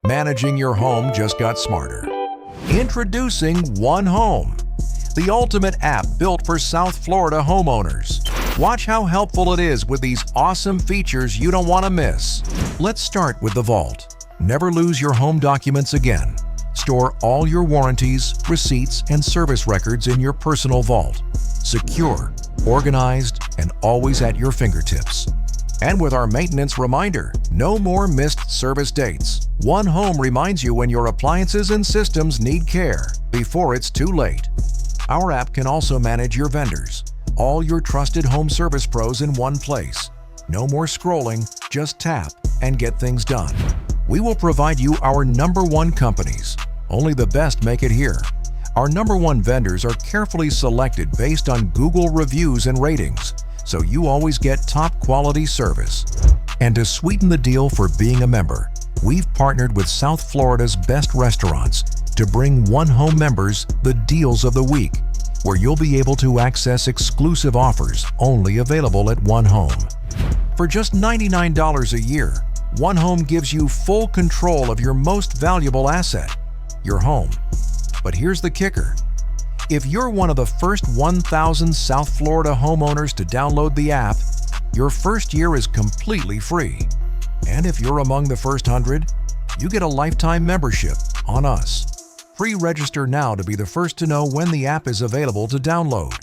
Managing your home just got smarter. Introducing One Home, the ultimate app built for South Florida homeowners. Watch how helpful it is with these awesome features you don't want to miss. Let's start with the vault. Never lose your home documents again. Store all your warranties, receipts, and service records in your personal vault. Secure, organized, and always at your fingertips. And with our maintenance reminder, no more missed service dates. One Home reminds you when your appliances and systems need care before it's too late. Our app can also manage your vendors, all your trusted home service pros in one place. No more scrolling, just tap and get things done. We will provide you our #1 companies. Only the best make it here. Our #1 vendors are carefully selected based on Google reviews and ratings, so you always get top quality service. And to sweeten the deal for being a member, we've partnered with South Florida's best restaurants to bring One Home members the Deals of the Week, where you'll be able to access exclusive offers only available at One Home. For just $99 a year, One Home gives you full control of your most valuable asset, your home. But here's the kicker. If you're one of the first 1,000 South Florida homeowners to download the app, your first year is completely free. And if you're among the first 100, you get a lifetime membership on us. Pre-register now to be the first to know when the app is available to download.